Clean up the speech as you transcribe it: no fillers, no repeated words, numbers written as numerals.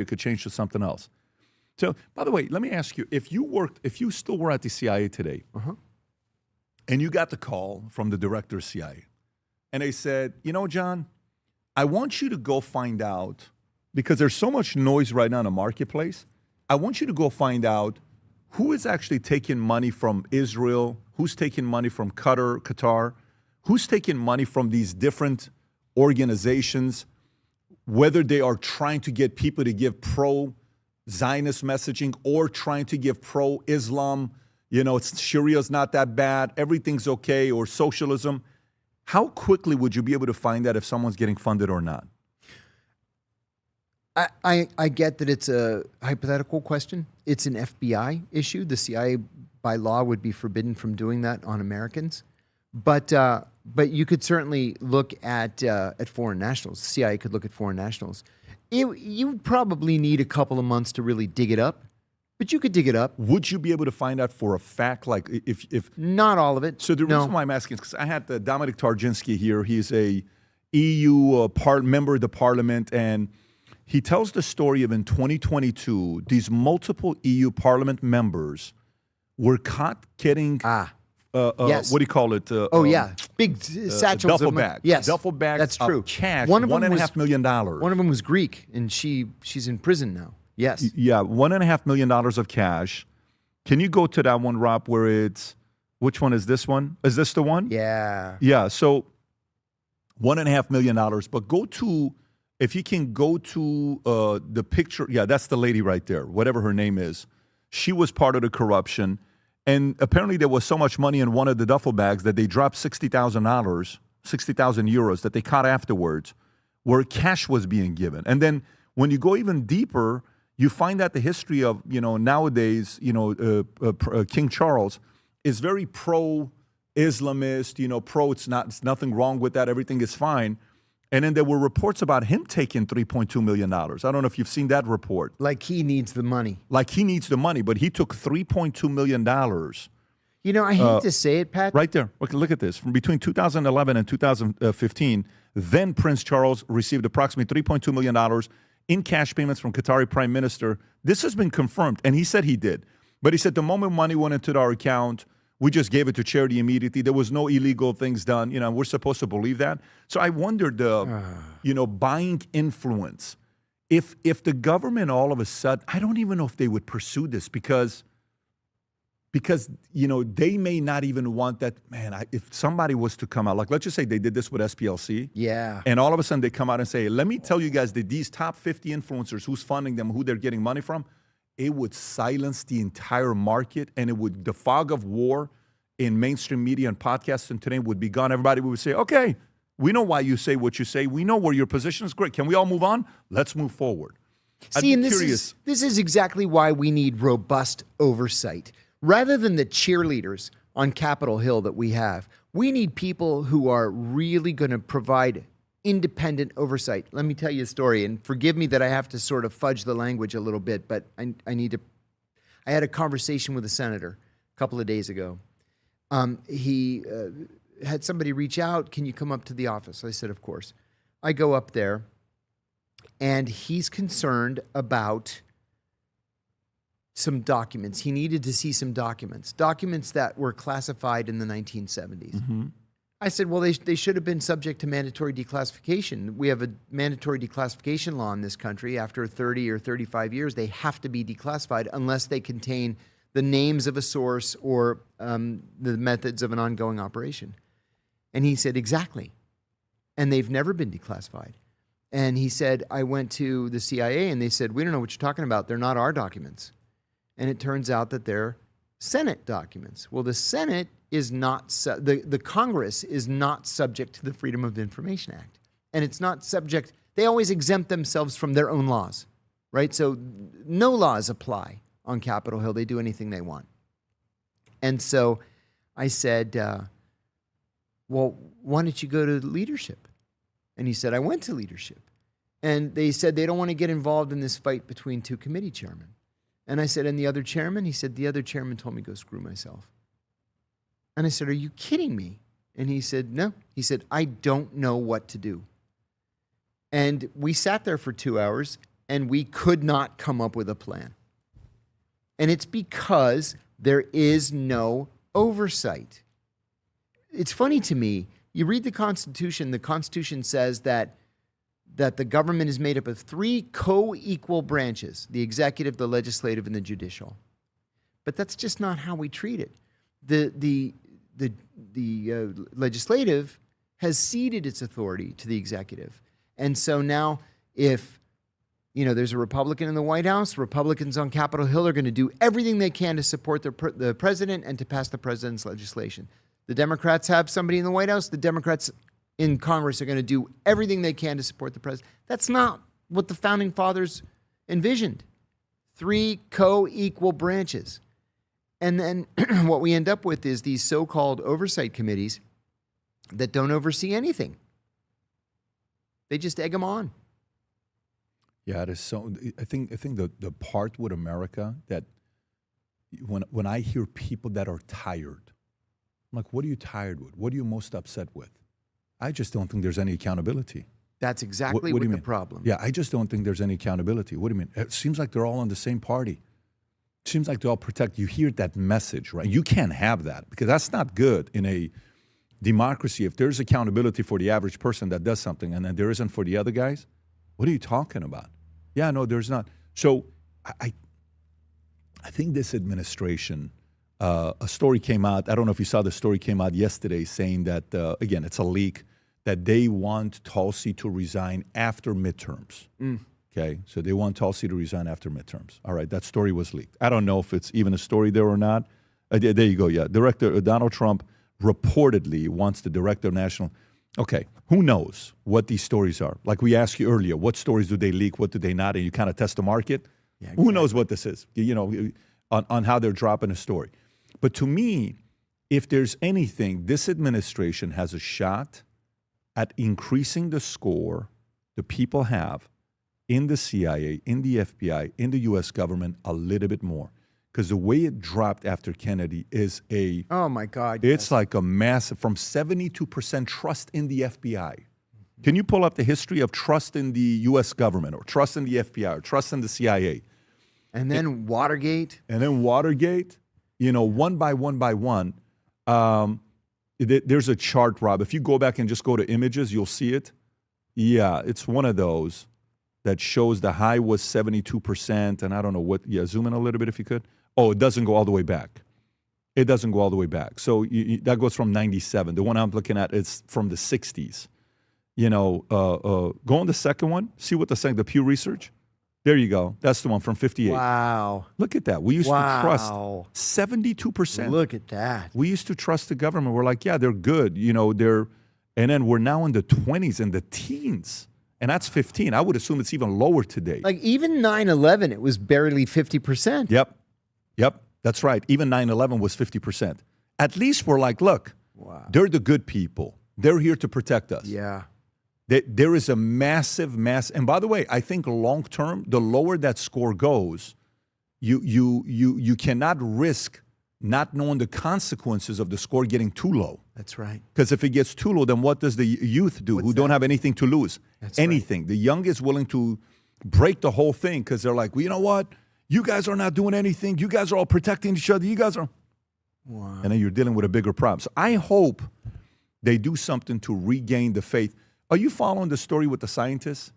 it could change to something else. So, by the way, let me ask you, if you still were at the CIA today, and you got the call from the director of CIA, and they said, you know, John, I want you to go find out, because there's so much noise right now in the marketplace, I want you to go find out who is actually taking money from Israel, who's taking money from Qatar, who's taking money from these different organizations, whether they are trying to get people to give pro-Zionist messaging or trying to give pro-Islam, you know, Sharia's not that bad, everything's okay, or socialism. How quickly would you be able to find out if someone's getting funded or not? I get that it's a hypothetical question. It's an FBI issue. The CIA, by law, would be forbidden from doing that on Americans. But you could certainly look at foreign nationals. The CIA could look at foreign nationals. You would probably need a couple of months to really dig it up, but you could dig it up. Would you be able to find out for a fact, like if not all of it? So the reason why I'm asking is because I had Dominic Tarczynski here. He's a EU member of the parliament, and he tells the story of in 2022, these multiple EU parliament members were caught getting yes. What do you call it? Big satchels duffel of money. bag. Yes, duffel bag. That's true. Of cash. One of them $1.5 million. One of them was Greek, and she's in prison now. Yes. Yeah, $1.5 million of cash. Can you go to that one, Rob? Where it's which one is this one? Is this the one? Yeah. Yeah. So $1.5 million. But go to, if you can go to the picture. Yeah, that's the lady right there. Whatever her name is, she was part of the corruption. And apparently there was so much money in one of the duffel bags that they dropped $60,000, 60,000 euros that they caught afterwards, where cash was being given. And then when you go even deeper, you find out the history of, you know, nowadays, you know, King Charles is very pro-Islamist, you know, it's nothing wrong with that, everything is fine. And then there were reports about him taking $3.2 million. I don't know if you've seen that report. Like he needs the money. Like he needs the money, but he took $3.2 million. You know, I hate to say it, Pat. Right there. Look at this. From between 2011 and 2015, then Prince Charles received approximately $3.2 million in cash payments from Qatari Prime Minister. This has been confirmed, and he said he did. But he said the moment money went into our account, we just gave it to charity immediately. There was no illegal things done. You know, we're supposed to believe that. So I wondered, you know, buying influence. If the government all of a sudden, I don't even know if they would pursue this because you know, they may not even want that. Man, if somebody was to come out, like let's just say they did this with SPLC. Yeah. And all of a sudden they come out and say, let me tell you guys that these top 50 influencers, who's funding them, who they're getting money from, it would silence the entire market, and the fog of war in mainstream media and podcasts and today would be gone. Everybody would say, okay, we know why you say what you say. We know where your position is. Great. Can we all move on? Let's move forward. See, and this is exactly why we need robust oversight. Rather than the cheerleaders on Capitol Hill that we have, we need people who are really going to provide independent oversight. Let me tell you a story, and forgive me that I have to sort of fudge the language a little bit, but I need to. I had a conversation with a senator a couple of days ago. He had somebody reach out, can you come up to the office? I said, of course. I go up there, and he's concerned about some documents. He needed to see some documents that were classified in the 1970s. Mm-hmm. I said, well, they should have been subject to mandatory declassification. We have a mandatory declassification law in this country. After 30 or 35 years, they have to be declassified unless they contain the names of a source or the methods of an ongoing operation. And he said, exactly. And they've never been declassified. And he said, I went to the CIA and they said, we don't know what you're talking about. They're not our documents. And it turns out that they're Senate documents. Well, the Senate is not, the Congress is not subject to the Freedom of Information Act. And it's not subject, they always exempt themselves from their own laws, right? So no laws apply on Capitol Hill. They do anything they want. And so I said, well, why don't you go to leadership? And he said, I went to leadership. And they said they don't want to get involved in this fight between two committee chairmen. And I said, and the other chairman? He said, the other chairman told me to go screw myself. And I said, are you kidding me? And he said, no. He said, I don't know what to do. And we sat there for 2 hours, and we could not come up with a plan. And it's because there is no oversight. It's funny to me. You read the Constitution says that the government is made up of 3 co-equal branches, the executive, the legislative, and the judicial. But that's just not how we treat it. The legislative has ceded its authority to the executive. And so now if there's a Republican in the White House, Republicans on Capitol Hill are going to do everything they can to support the president and to pass the president's legislation. The Democrats have somebody in the White House, the Democrats in Congress are going to do everything they can to support the president. That's not what the Founding Fathers envisioned. 3 co-equal branches. And then what we end up with is these so-called oversight committees that don't oversee anything. They just egg them on. Yeah, it is so. I think the part with America that when I hear people that are tired, I'm like, what are you tired with? What are you most upset with? I just don't think there's any accountability. That's exactly what the problem. Yeah, I just don't think there's any accountability. What do you mean? It seems like they're all on the same party. It seems like they all protect. You hear that message, right? You can't have that because that's not good in a democracy. If there's accountability for the average person that does something and then there isn't for the other guys, what are you talking about? Yeah, no, there's not. So I think this administration, a story came out. I don't know if you saw the story came out yesterday saying that, again, it's a leak, that they want Tulsi to resign after midterms. Okay, so they want Tulsi to resign after midterms. All right, that story was leaked. I don't know if it's even a story there or not. There you go, yeah. Director Donald Trump reportedly wants the director of national. Okay, who knows what these stories are? Like we asked you earlier, what stories do they leak, what do they not? And you kind of test the market. Yeah, exactly. Who knows what this is, on how they're dropping a story. But to me, if there's anything, this administration has a shot at increasing the score the people have in the CIA, in the FBI, in the U.S. government a little bit more. Because the way it dropped after Kennedy is oh my God. It's like a massive, from 72% trust in the FBI. Can you pull up the history of trust in the U.S. government or trust in the FBI or trust in the CIA? And then Watergate. And then Watergate, one by one. There's a chart, Rob. If you go back and just go to images, you'll see it. Yeah, it's one of those that shows the high was 72%, and I don't know what. Yeah, zoom in a little bit if you could. Oh, it doesn't go all the way back. It doesn't go all the way back. So that goes from 97. The one I'm looking at is from the 60s. Go on the second one. See what the Pew Research. There you go. That's the one from 58. Wow. Look at that. We used to trust 72%. Look at that. We used to trust the government. We're like, yeah, they're good. And then we're now in the 20s and the teens. And that's 15. I would assume it's even lower today. Like even 9/11, it was barely 50%. Yep. That's right. Even 9/11 was 50%. At least we're like, look, they're the good people. They're here to protect us. Yeah. There is a massive. And by the way, I think long term, the lower that score goes, you cannot risk not knowing the consequences of the score getting too low. That's right. Because if it gets too low, then what does the youth do who don't have anything to lose? That's anything. Right. The young is willing to break the whole thing because they're like, well, you know what? You guys are not doing anything. You guys are all protecting each other. You guys are. Wow. And then you're dealing with a bigger problem. So I hope they do something to regain the faith. Are you following the story with the scientists?